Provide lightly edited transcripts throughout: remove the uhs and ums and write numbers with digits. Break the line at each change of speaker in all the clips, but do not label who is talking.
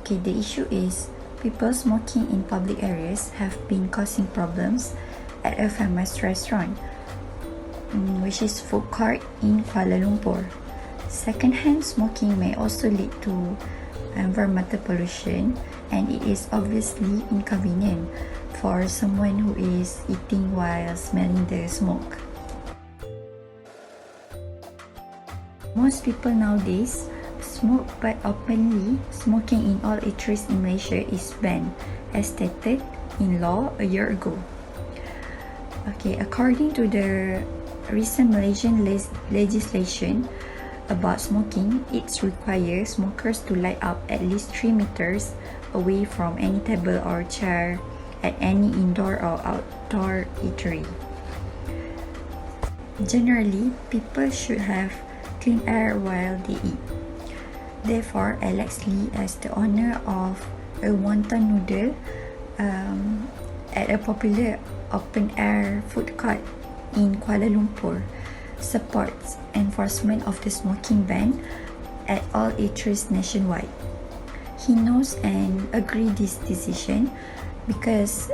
Okay, the issue is people smoking in public areas have been causing problems at a famous restaurant, which is food court in Kuala Lumpur. Secondhand smoking may also lead to environmental pollution, and it is obviously inconvenient for someone who is eating while smelling the smoke. Most people nowadays smoke, but openly smoking in all eateries in Malaysia is banned, as stated in law a year ago. Okay, according to the recent Malaysian legislation about smoking, it requires smokers to light up at least 3 meters away from any table or chair at any indoor or outdoor eatery. Generally, people should have clean air while they eat. Therefore, Alex Lee, as the owner of a wonton noodle at a popular open-air food court in Kuala Lumpur, supports enforcement of the smoking ban at all eateries nationwide. He knows and agrees this decision because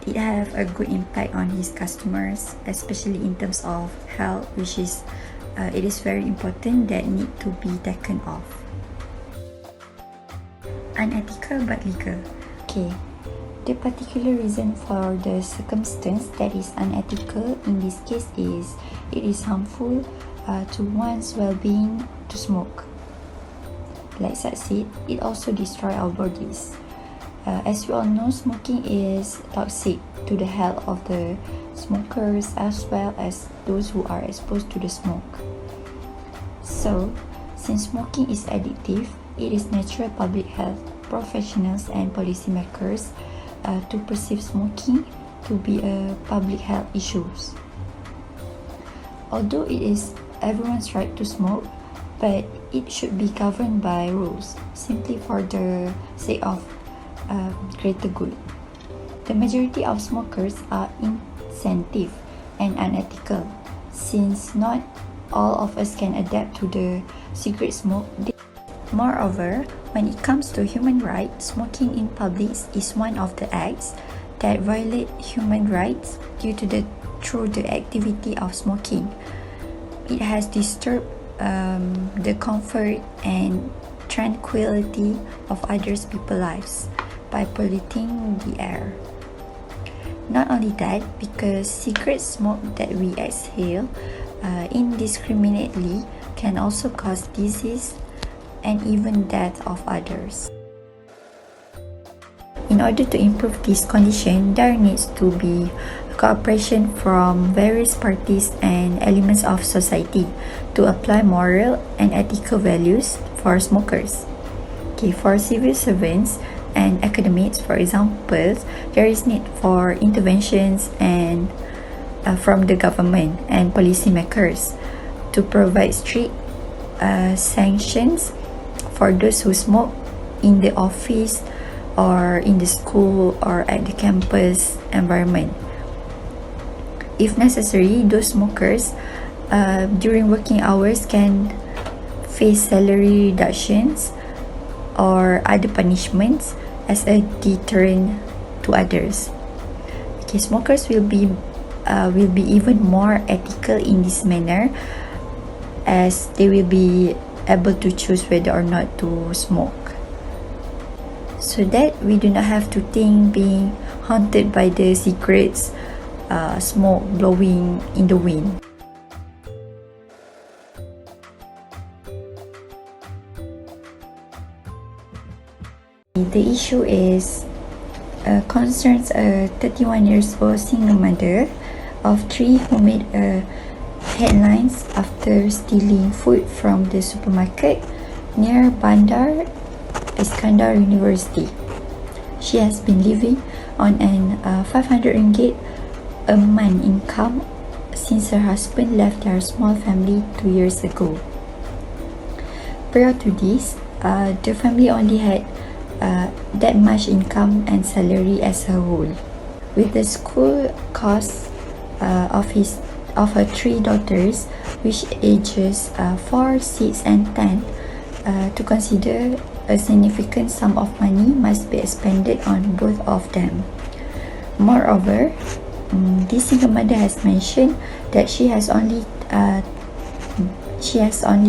it have a good impact on his customers, especially in terms of health, which is it is very important that need to be taken off. Unethical but legal. Okay, the particular reason for the circumstance that is unethical in this case is it is harmful to one's well-being to smoke. Like I said, it also destroys our bodies. As we all know, smoking is toxic to the health of the smokers as well as those who are exposed to the smoke. So, since smoking is addictive, it is natural public health professionals and policymakers to perceive smoking to be a public health issue. Although it is everyone's right to smoke, but it should be governed by rules, simply for the sake of greater good. The majority of smokers are insensitive and unethical, since not all of us can adapt to the cigarette smoke. Moreover, when it comes to human rights, smoking in public is one of the acts that violate human rights through the activity of smoking. It has disturbed the comfort and tranquility of others people's lives by polluting the air. Not only that, because cigarette smoke that we exhale indiscriminately can also cause disease and even death of others. In order to improve this condition, there needs to be cooperation from various parties and elements of society to apply moral and ethical values for smokers. Okay, for civil servants and academics, for example, there is need for interventions and from the government and policymakers to provide strict sanctions for those who smoke in the office or in the school or at the campus environment. If necessary, those smokers during working hours can face salary reductions or other punishments as a deterrent to others. Okay, smokers will be even more ethical in this manner, as they will be able to choose whether or not to smoke, so that we do not have to think being haunted by the cigarettes smoke blowing in the wind. The issue is concerns a 31 years old single mother of 3 who made headlines after stealing food from the supermarket near Bandar Iskandar University. She has been living on an 500 ringgit a month income since her husband left their small family 2 years ago. Prior to this, the family only had that much income and salary as a whole. With the school costs of her 3 daughters, which ages 4, 6 and 10, to consider, a significant sum of money must be expended on both of them. Moreover, this single mother has mentioned that she has only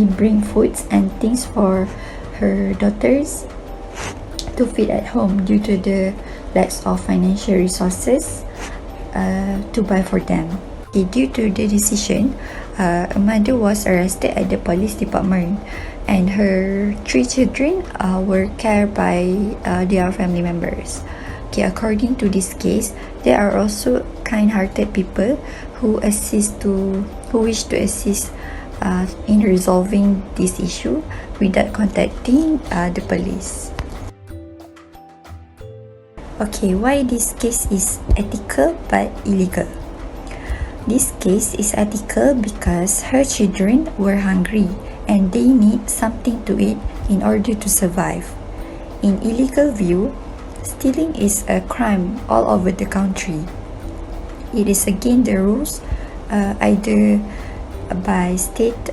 bring foods and things for her daughters to feed at home due to the lack of financial resources to buy for them. Due to the decision, a mother was arrested at the police department, and her 3 children were cared by their family members. According to this case, there are also kind-hearted people who wish to assist in resolving this issue without contacting the police. Why this case is ethical but illegal? This case is ethical because her children were hungry and they need something to eat in order to survive. In illegal view, stealing is a crime all over the country. It is against the rules either by state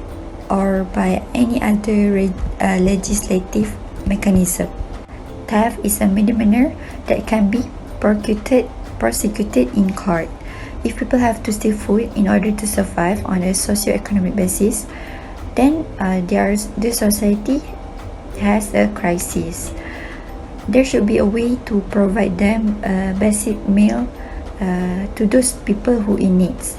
or by any other legislative mechanism. Theft is a misdemeanor that can be prosecuted in court. If people have to steal food in order to survive on a socio-economic basis, then the society has a crisis. There should be a way to provide them a basic meal to those people who in needs.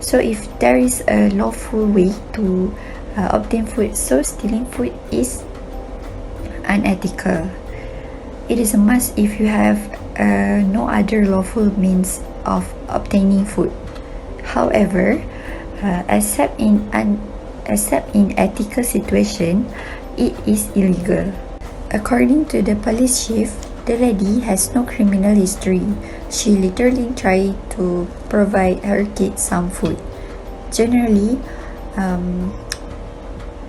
So if there is a lawful way to obtain food, so stealing food is unethical. It is a must if you have no other lawful means of obtaining food. However, except in ethical situation, it is illegal. According to the police chief, the lady has no criminal history. She literally tried to provide her kids some food. Generally,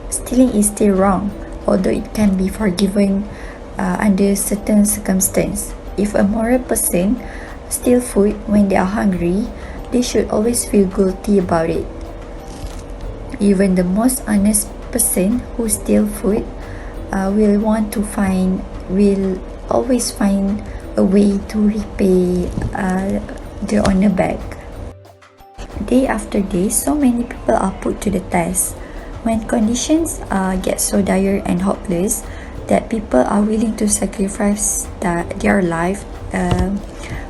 stealing is still wrong, although it can be forgiven under certain circumstances. If a moral person steal food when they are hungry, they should always feel guilty about it. Even the most honest person who steal food will always find a way to repay the owner back. Day after day, so many people are put to the test. When conditions get so dire and hopeless that people are willing to sacrifice their life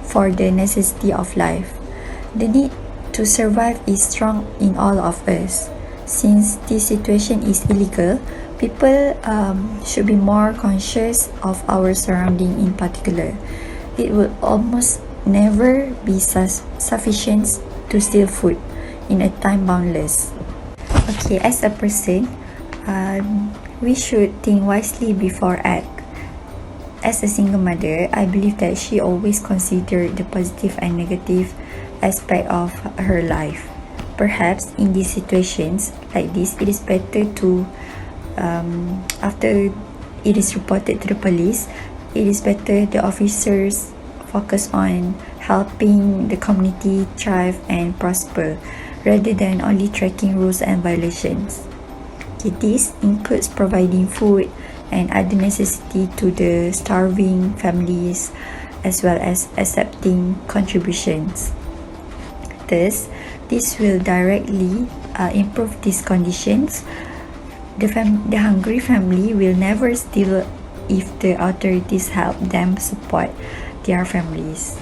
for the necessity of life. The need to survive is strong in all of us. Since this situation is illegal, people should be more conscious of our surrounding in particular. It will almost never be sufficient to steal food in a time boundless. As a person, we should think wisely before act. As a single mother, I believe that she always considered the positive and negative aspect of her life. Perhaps in these situations like this, it is better to, after it is reported to the police, it is better the officers focus on helping the community thrive and prosper rather than only tracking rules and violations. This includes providing food and other necessity to the starving families, as well as accepting contributions. Thus, this will directly improve these conditions. The hungry family will never steal if the authorities help them support their families.